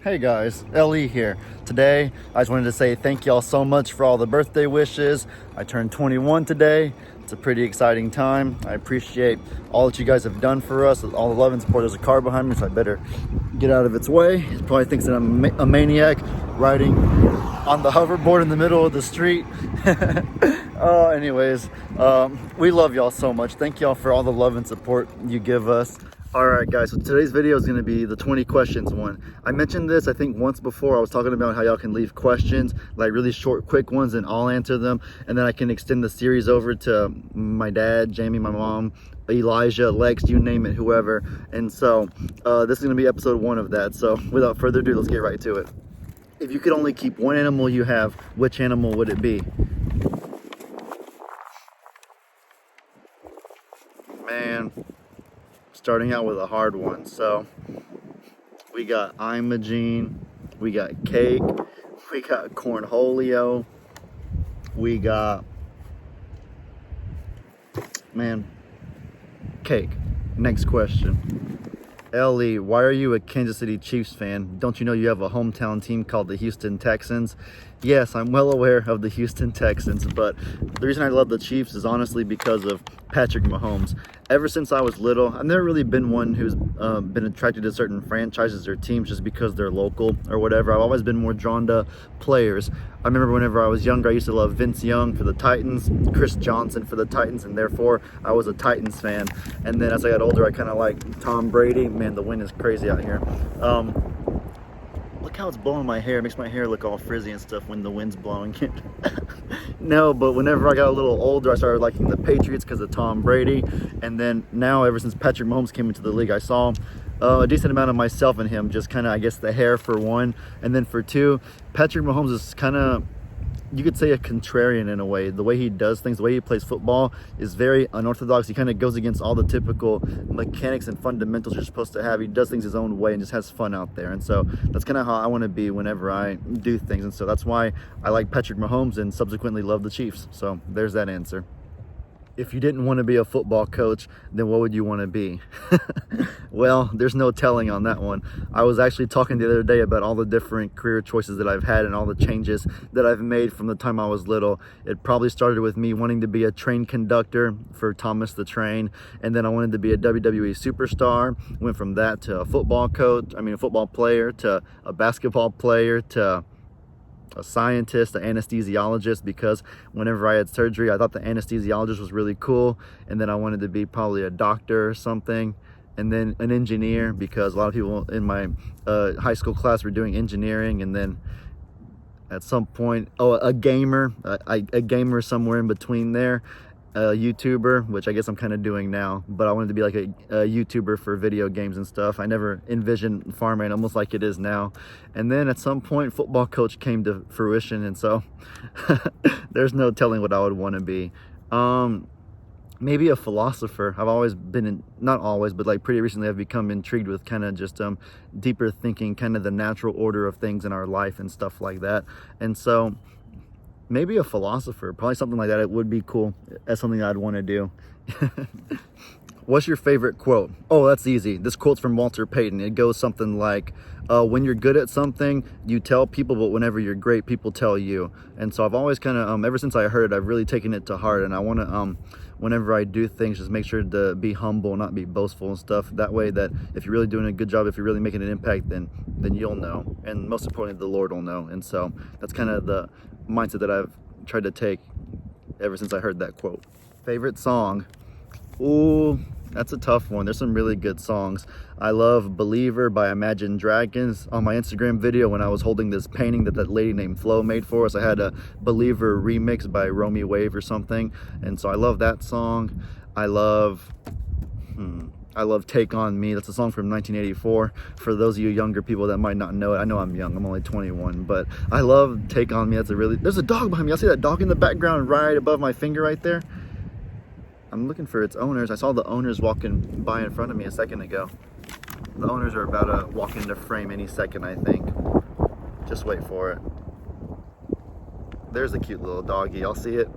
Hey guys, LE here. Today, I just wanted to say thank y'all so much for all the birthday wishes. I turned 21 today. It's a pretty exciting time. I appreciate all that you guys have done for us, all the love and support. There's a car behind me, so I better get out of its way. He probably thinks that I'm a maniac riding on the hoverboard in the middle of the street. Anyways, we love y'all so much. Thank y'all for all the love and support you give us. Alright guys, so today's video is going to be the 20 questions one. I mentioned this I think once before. I was talking about how y'all can leave questions, like really short, quick ones, and I'll answer them. And then I can extend the series over to my dad, Jamie, my mom, Elijah, Lex, you name it, whoever. And so this is going to be episode 1 of that. So without further ado, let's get right to it. If you could only keep one animal you have, which animal would it be? Man, starting out with a hard one. So we got Imogene, we got Cake, we got Cornholio, we got, man, Cake. Next question. Ellie, why are you a Kansas City Chiefs fan? Don't you know you have a hometown team called the Houston Texans? Yes, I'm well aware of the Houston Texans, but the reason I love the Chiefs is honestly because of Patrick Mahomes. Ever since I was little, I've never really been one who's been attracted to certain franchises or teams just because they're local or whatever. I've always been more drawn to players. I remember whenever I was younger, I used to love Vince Young for the Titans, Chris Johnson for the Titans, and therefore I was a Titans fan. And then as I got older, I kind of liked Tom Brady. Man, the wind is crazy out here. Look how it's blowing my hair. It makes my hair look all frizzy and stuff when the wind's blowing it. No, but whenever I got a little older, I started liking the Patriots because of Tom Brady. And then now, ever since Patrick Mahomes came into the league, I saw a decent amount of myself in him. Just kind of, I guess, the hair for one. And then for two, Patrick Mahomes is kind of, you could say, a contrarian in a way. The way he does things, the way he plays football is very unorthodox. He kind of goes against all the typical mechanics and fundamentals you're supposed to have. He does things his own way and just has fun out there. And so that's kind of how I want to be whenever I do things. And so that's why I like Patrick Mahomes and subsequently love the Chiefs. So there's that answer. If you didn't want to be a football coach, then what would you want to be? Well, there's no telling on that one. I was actually talking the other day about all the different career choices that I've had and all the changes that I've made from the time I was little. It probably started with me wanting to be a train conductor for Thomas the Train, and then I wanted to be a WWE superstar. Went from that to a football player, to a basketball player, to a scientist, an anesthesiologist, because whenever I had surgery, I thought the anesthesiologist was really cool. And then I wanted to be probably a doctor or something. And then an engineer, because a lot of people in my high school class were doing engineering. And then at some point, a gamer, a gamer somewhere in between there. A YouTuber, which I guess I'm kind of doing now, but I wanted to be like a YouTuber for video games and stuff. I never envisioned farm animals like it is now. And then at some point, football coach came to fruition, and so there's no telling what I would want to be. Maybe a philosopher. I've always been not always, but like pretty recently I've become intrigued with kind of just deeper thinking, kind of the natural order of things in our life and stuff like that. And so maybe a philosopher, probably something like that. It would be cool. That's something I'd want to do. What's your favorite quote? Oh, that's easy. This quote's from Walter Payton. It goes something like, when you're good at something, you tell people, but whenever you're great, people tell you. And so I've always kind of, ever since I heard it, I've really taken it to heart. And I want to, whenever I do things, just make sure to be humble, not be boastful and stuff. That way that if you're really doing a good job, if you're really making an impact, then you'll know. And most importantly, the Lord will know. And so that's kind of the mindset that I've tried to take ever since I heard that quote. Favorite song? Ooh, that's a tough one. There's some really good songs. I love Believer by Imagine Dragons. On my Instagram video when I was holding this painting that lady named Flo made for us, I had a Believer remix by Romy Wave or something. And so I love that song. I love Take On Me. That's a song from 1984. For those of you younger people that might not know it, I know I'm young, I'm only 21, but I love Take On Me. There's a dog behind me. I see that dog in the background right above my finger right there. I'm looking for its owners. I saw the owners walking by in front of me a second ago. The owners are about to walk into frame any second, I think. Just wait for it. There's a cute little doggy. I'll see it.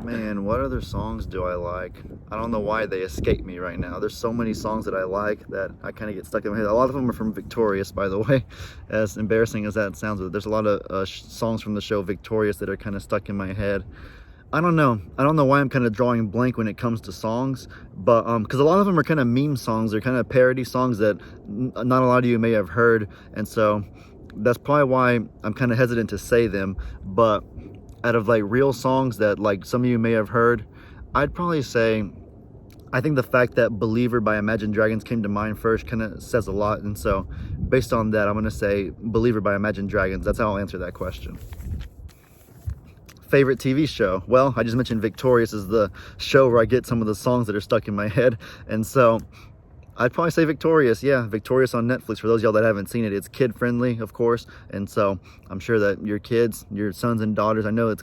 Man, what other songs do I like? I don't know why they escape me right now. There's so many songs that I like that I kind of get stuck in my head. A lot of them are from Victorious, by the way, as embarrassing as that sounds. There's a lot of songs from the show Victorious that are kind of stuck in my head. I don't know why I'm kind of drawing blank when it comes to songs, but because a lot of them are kind of meme songs. They're kind of parody songs that not a lot of you may have heard, and so that's probably why I'm kind of hesitant to say them. But out of like real songs that like some of you may have heard, I'd probably say, I think the fact that Believer by Imagine Dragons came to mind first kind of says a lot, and so based on that, I'm going to say Believer by Imagine Dragons. That's how I'll answer that question. Favorite TV show? Well, I just mentioned Victorious is the show where I get some of the songs that are stuck in my head, and so I'd probably say Victorious. Yeah, Victorious on Netflix. For those of y'all that haven't seen it, it's kid friendly, of course, and so I'm sure that your kids, your sons and daughters, I know it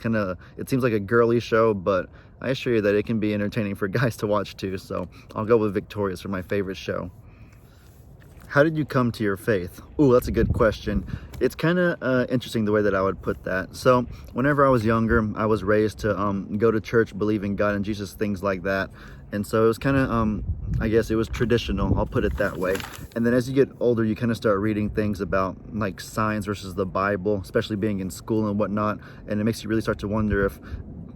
seems like a girly show, but I assure you that it can be entertaining for guys to watch too, so I'll go with Victorious for my favorite show. How did you come to your faith? Ooh, that's a good question. It's kind of interesting the way that I would put that. So whenever I was younger, I was raised to go to church, believe in God and Jesus, things like that. And so it was kind of, I guess it was traditional, I'll put it that way. And then as you get older, you kind of start reading things about like science versus the Bible, especially being in school and whatnot. And it makes you really start to wonder if,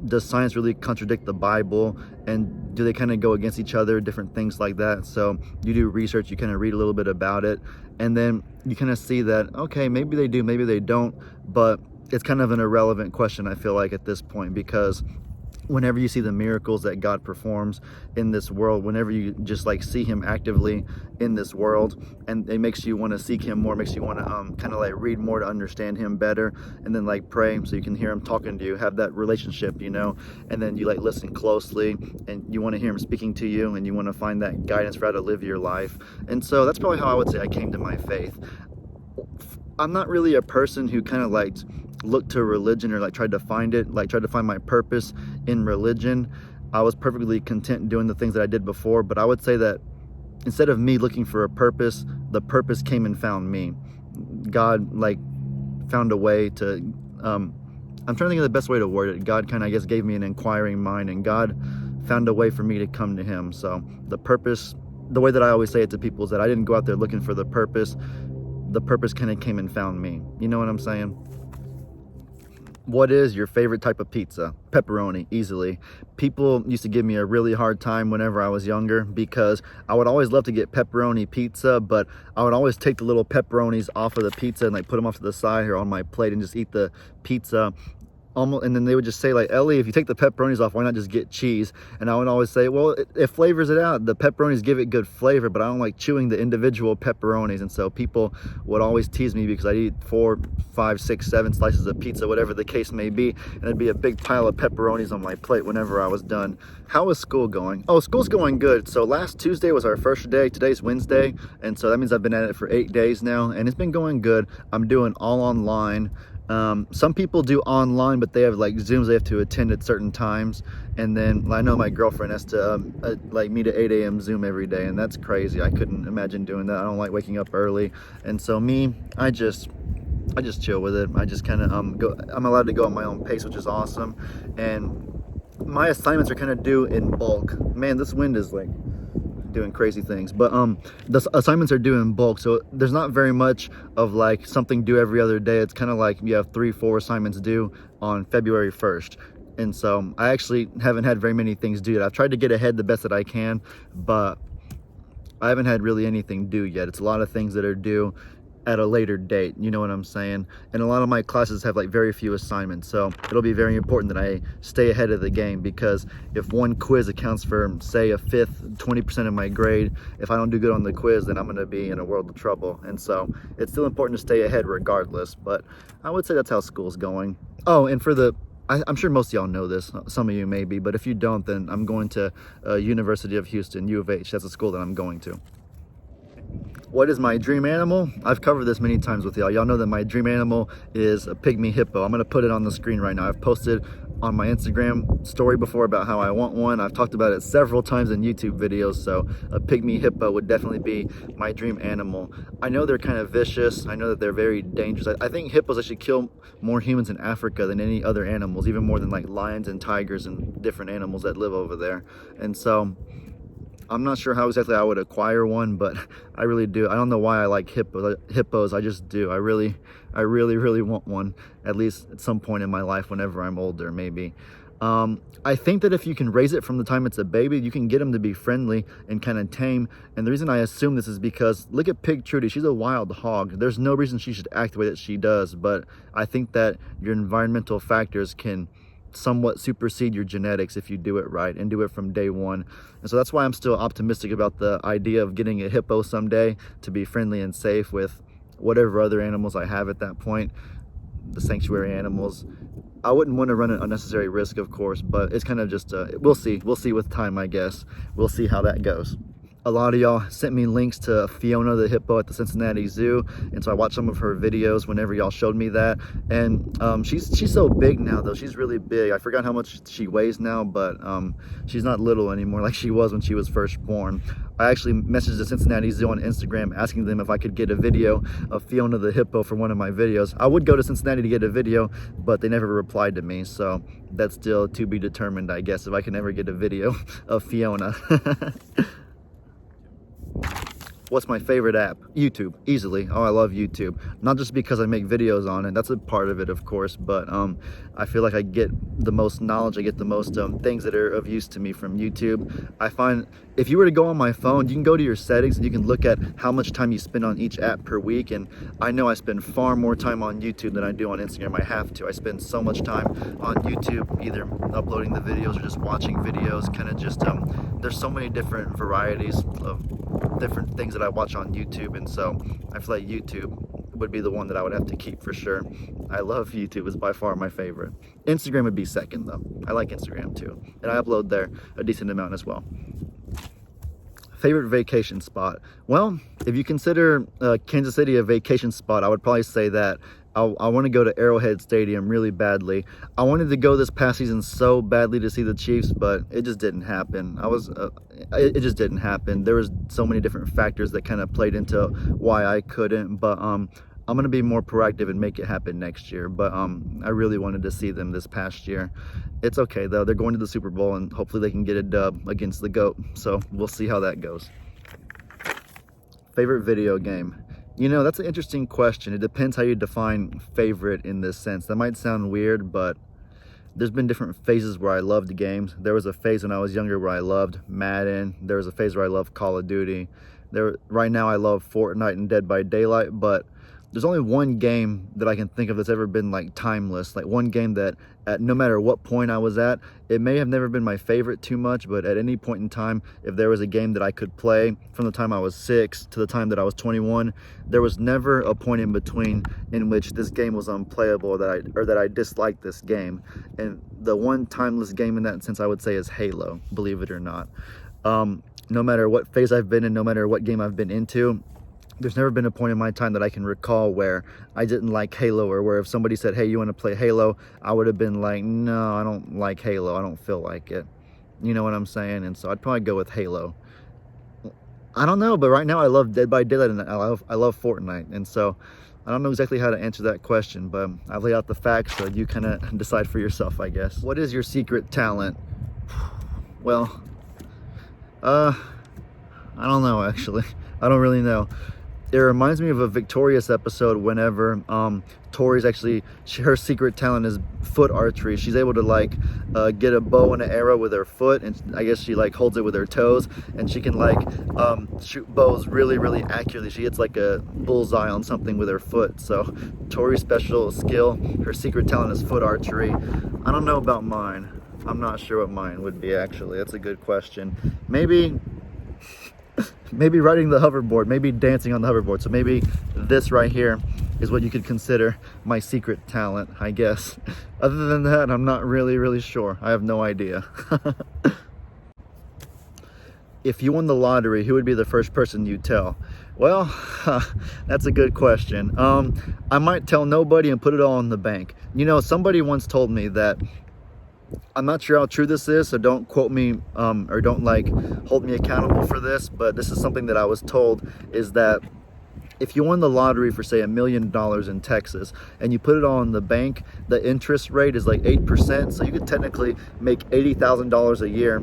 does science really contradict the Bible, and do they kind of go against each other, different things like that. So you do research, you kind of read a little bit about it, and then you kind of see that, okay, maybe they do, maybe they don't, but it's kind of an irrelevant question, I feel like, at this point, because whenever you see the miracles that God performs in this world, whenever you just like see him actively in this world, and it makes you want to seek him more, makes you want to kind of like read more to understand him better, and then like pray so you can hear him talking to you, have that relationship, you know, and then you like listen closely and you want to hear him speaking to you, and you want to find that guidance for how to live your life. And so that's probably how I would say I came to my faith. I'm not really a person who kind of like looked to religion or like tried to find my purpose in religion. I was perfectly content doing the things that I did before, but I would say that instead of me looking for a purpose, the purpose came and found me. God like found a way to I'm trying to think of the best way to word it. God kind of, I guess, gave me an inquiring mind, and God found a way for me to come to him. So the purpose, the way that I always say it to people, is that I didn't go out there looking for the purpose kind of came and found me. You know what I'm saying? What is your favorite type of pizza? Pepperoni, easily. People used to give me a really hard time whenever I was younger because I would always love to get pepperoni pizza, but I would always take the little pepperonis off of the pizza and like put them off to the side here on my plate and just eat the pizza. And then they would just say like, Ellie, if you take the pepperonis off, why not just get cheese? And I would always say, well, it flavors it out. The pepperonis give it good flavor, but I don't like chewing the individual pepperonis. And so people would always tease me because I'd eat 4, 5, 6, 7 slices of pizza, whatever the case may be, and it'd be a big pile of pepperonis on my plate whenever I was done. How is school going? Oh, school's going good. So last Tuesday was our first day. Today's Wednesday, and so that means I've been at it for 8 days now, and it's been going good. I'm doing all online. Some people do online, but they have like Zooms they have to attend at certain times. And then I know my girlfriend has to like meet at 8 a.m. Zoom every day, and that's crazy. I couldn't imagine doing that. I don't like waking up early. And so me, I just chill with it. I just kind of I'm allowed to go at my own pace, which is awesome. And my assignments are kind of due in bulk. Man, this wind is like doing crazy things, but the assignments are due in bulk, so there's not very much of like something due every other day. It's kind of like you have 3, 4 assignments due on February 1st, and so I actually haven't had very many things due yet. I've tried to get ahead the best that I can, but I haven't had really anything due yet. It's a lot of things that are due at a later date, you know what I'm saying? And a lot of my classes have like very few assignments, so it'll be very important that I stay ahead of the game, because if one quiz accounts for, say, a fifth, 20% of my grade, if I don't do good on the quiz, then I'm going to be in a world of trouble. And so it's still important to stay ahead regardless, but I would say that's how school's going. Oh, and for the I'm sure most of y'all know this, some of you maybe, but if you don't, then I'm going to University of Houston, U of H. That's a school that I'm going to. What is my dream animal? I've covered this many times with y'all. Y'all know that my dream animal is a pygmy hippo. I'm gonna put it on the screen right now. I've posted on my Instagram story before about how I want one. I've talked about it several times in YouTube videos, so a pygmy hippo would definitely be my dream animal. I know they're kind of vicious. I know that they're very dangerous. I think hippos actually kill more humans in Africa than any other animals, even more than like lions and tigers and different animals that live over there. And so I'm not sure how exactly I would acquire one, but I really do. I don't know why I like hippos. I just do. I really want one, at least at some point in my life whenever I'm older, maybe. I think that if you can raise it from the time it's a baby, you can get them to be friendly and kind of tame. And the reason I assume this is because look at Pig Trudy. She's a wild hog. There's no reason she should act the way that she does, but I think that your environmental factors can somewhat supersede your genetics if you do it right and do it from day one. And so that's why I'm still optimistic about the idea of getting a hippo someday to be friendly and safe with whatever other animals I have at that point, the sanctuary animals. I wouldn't want to run an unnecessary risk, of course, but it's kind of just we'll see with time, I guess. We'll see how that goes. A lot of y'all sent me links to Fiona the hippo at the Cincinnati Zoo, and so I watched some of her videos whenever y'all showed me that. And she's so big now, though. She's really big. I forgot how much she weighs now, but she's not little anymore like she was when she was first born. I actually messaged the Cincinnati Zoo on Instagram asking them if I could get a video of Fiona the hippo for one of my videos. I would go to Cincinnati to get a video, but they never replied to me, so that's still to be determined, I guess, if I can ever get a video of Fiona. What's my favorite app? YouTube, easily. Oh, I love YouTube. Not just because I make videos on it, that's a part of it, of course, but I feel like I get the most knowledge, I get the most things that are of use to me from YouTube. I find if you were to go on my phone, you can go to your settings and you can look at how much time you spend on each app per week, and I know I spend far more time on YouTube than I do on Instagram. I have to. I spend so much time on YouTube, either uploading the videos or just watching videos, kind of just, there's so many different varieties of different things that I watch on YouTube, and so I feel like YouTube would be the one that I would have to keep for sure. I love YouTube, is by far my favorite. Instagram would be second though. I like Instagram too, and I upload there a decent amount as well. Favorite vacation spot? Well, if you consider Kansas City a vacation spot, I would probably say that I want to go to Arrowhead Stadium really badly. I wanted to go this past season so badly to see the Chiefs, but it just didn't happen. It just didn't happen. There was so many different factors that kind of played into why I couldn't, but I'm going to be more proactive and make it happen next year. But I really wanted to see them this past year. It's okay though. They're going to the Super Bowl and hopefully they can get a dub against the GOAT. So we'll see how that goes. Favorite video game? You know, that's an interesting question. It depends how you define favorite in this sense. That might sound weird, but there's been different phases where I loved games. There was a phase when I was younger where I loved Madden. There was a phase where I loved Call of Duty. Right now I love Fortnite and Dead by Daylight, but there's only one game that I can think of that's ever been like timeless. Like one game that at no matter what point I was at, it may have never been my favorite too much, but at any point in time, if there was a game that I could play from the time I was 6 to the time that I was 21, there was never a point in between in which this game was unplayable or that I disliked this game. And the one timeless game in that sense I would say is Halo, believe it or not. No matter what phase I've been in, no matter what game I've been into, there's never been a point in my time that I can recall where I didn't like Halo, or where if somebody said, hey, you want to play Halo, I would have been like, no, I don't like Halo. I don't feel like it. You know what I'm saying? And so I'd probably go with Halo. I don't know, but right now I love Dead by Daylight and I love Fortnite. And so I don't know exactly how to answer that question, but I've laid out the facts so you kind of decide for yourself, I guess. What is your secret talent? Well, I don't know, actually. I don't really know. It reminds me of a Victorious episode whenever Tori's actually, her secret talent is foot archery. She's able to like get a bow and an arrow with her foot, and I guess she like holds it with her toes, and she can like shoot bows really, really accurately. She hits like a bullseye on something with her foot. So Tori's special skill, her secret talent is foot archery. I don't know about mine. I'm not sure what mine would be, actually. That's a good question. Maybe riding the hoverboard, maybe dancing on the hoverboard. So maybe this right here is what you could consider my secret talent, I guess. Other than that, I'm not really sure. I have no idea. If you won the lottery, who would be the first person you'd tell? Well, that's a good question. I might tell nobody and put it all in the bank. You know, somebody once told me that, I'm not sure how true this is, so don't quote me or don't like hold me accountable for this, but this is something that I was told, is that if you won the lottery for say $1 million in Texas and you put it all in the bank, the interest rate is like 8%. So you could technically make $80,000 a year,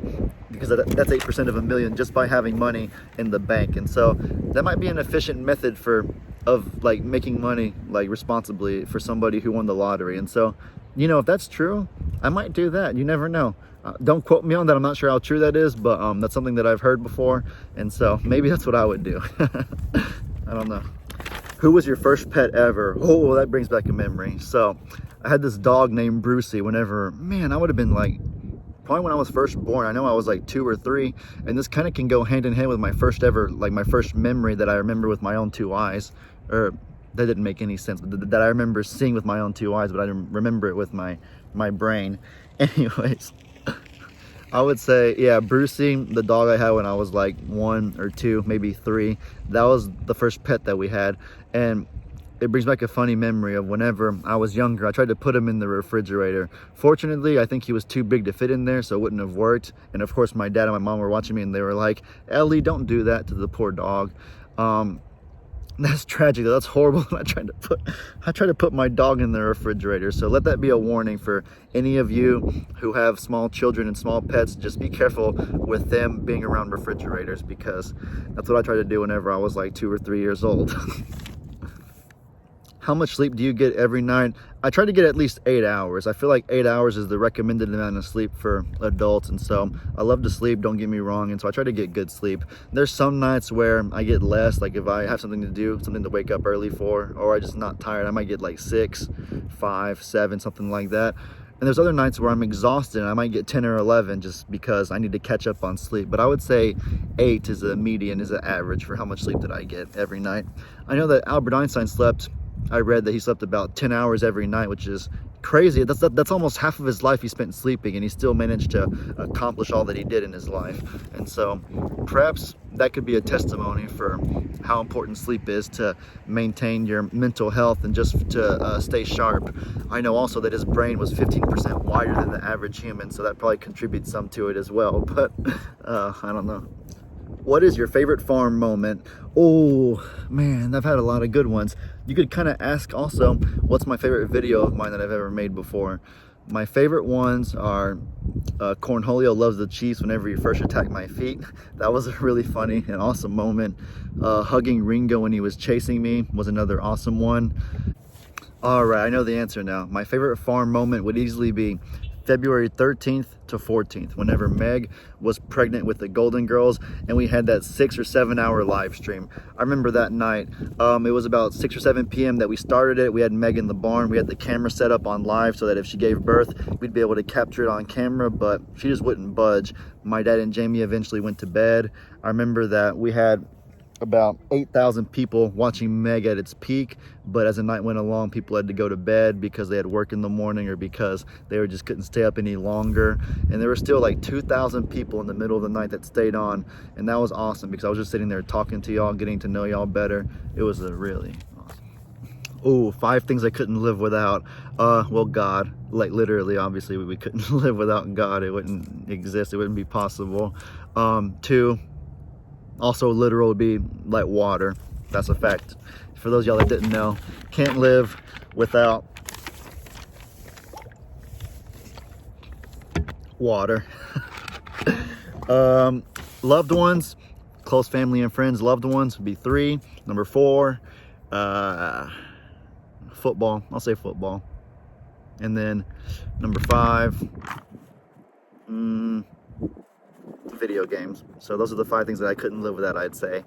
because that's 8% of $1 million just by having money in the bank. And so that might be an efficient method of like making money like responsibly for somebody who won the lottery. And so, you know, if that's true, I might do that. You never know. Don't quote me on that. I'm not sure how true that is, but that's something that I've heard before. And so maybe that's what I would do. I don't know. Who was your first pet ever? Oh, that brings back a memory. So I had this dog named Brucey whenever, man, I would have been like, probably when I was first born. I know I was like 2 or 3, and this kind of can go hand in hand with my first ever, like my first memory that I remember with my own 2 eyes. Or that didn't make any sense, but that I remember seeing with my own 2 eyes, but I didn't remember it with my brain. Anyways, I would say, yeah, Brucey, the dog I had when I was like 1 or 2, maybe 3. That was the first pet that we had. And it brings back a funny memory of whenever I was younger, I tried to put him in the refrigerator. Fortunately, I think he was too big to fit in there, so it wouldn't have worked. And of course, my dad and my mom were watching me, and they were like, Ellie, don't do that to the poor dog. That's tragic. That's horrible. I tried to put my dog in the refrigerator. So let that be a warning for any of you who have small children and small pets. Just be careful with them being around refrigerators, because that's what I tried to do whenever I was like 2 or 3 years old. How much sleep do you get every night? I try to get at least 8 hours. I feel like 8 hours is the recommended amount of sleep for adults. And so I love to sleep, don't get me wrong. And so I try to get good sleep. There's some nights where I get less, like if I have something to do, something to wake up early for, or I'm just not tired, I might get like 6, 5, 7, something like that. And there's other nights where I'm exhausted and I might get 10 or 11 just because I need to catch up on sleep. But I would say 8 is a median, is an average for how much sleep that I get every night. I know that Albert Einstein I read that he slept about 10 hours every night, which is crazy. That's almost half of his life he spent sleeping, and he still managed to accomplish all that he did in his life. And so perhaps that could be a testimony for how important sleep is to maintain your mental health and just to stay sharp. I know also that his brain was 15% wider than the average human, so that probably contributes some to it as well. But I don't know. What is your favorite farm moment? Oh man, I've had a lot of good ones. You could kind of ask also, what's my favorite video of mine that I've ever made before? My favorite ones are Cornholio loves the Chiefs whenever he first attacked my feet. That was a really funny and awesome moment. Hugging Ringo when he was chasing me was another awesome one. All right, I know the answer now. My favorite farm moment would easily be February 13th to 14th, whenever Meg was pregnant with the Golden Girls, and we had that 6 or 7 hour live stream. I remember that night. It was about 6 or 7 p.m. that we started it. We had Meg in the barn. We had the camera set up on live so that if she gave birth, we'd be able to capture it on camera, but she just wouldn't budge. My dad and Jamie eventually went to bed. I remember that we had about 8,000 people watching Meg at its peak, but as the night went along, people had to go to bed because they had work in the morning or because they just couldn't stay up any longer. And there were still like 2,000 people in the middle of the night that stayed on, and that was awesome because I was just sitting there talking to y'all, getting to know y'all better. It was a really awesome. Oh, 5 things I couldn't live without. Well, God, like literally, obviously we couldn't live without God. It wouldn't exist. It wouldn't be possible. 2, also literal, would be like water. That's a fact. For those of y'all that didn't know, can't live without water. Loved ones, close family and friends, loved ones would be 3. Number 4, football. I'll say football. And then number 5, video games. So those are the 5 things that I couldn't live without, I'd say.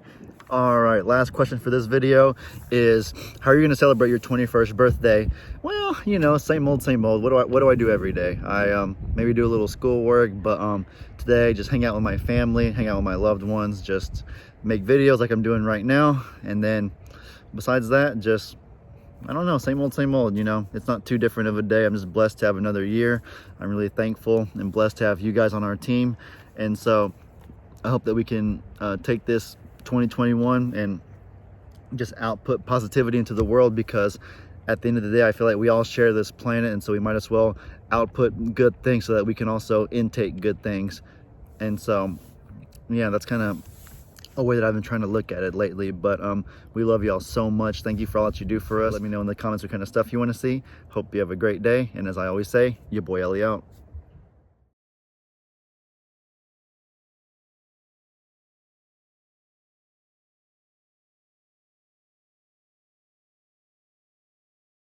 All right, last question for this video is, how are you going to celebrate your 21st birthday? Well, you know, same old, same old. What do I do every day? I maybe do a little schoolwork, but today just hang out with my family, hang out with my loved ones, just make videos like I'm doing right now. And then besides that, just, I don't know, same old, you know. It's not too different of a day. I'm just blessed to have another year. I'm really thankful and blessed to have you guys on our team. And so I hope that we can take this 2021 and just output positivity into the world, because at the end of the day, I feel like we all share this planet, and so we might as well output good things so that we can also intake good things. And so, yeah, that's kind of a way that I've been trying to look at it lately. But we love y'all so much. Thank you for all that you do for us. Let me know in the comments what kind of stuff you want to see. Hope you have a great day. And as I always say, your boy Ellie out.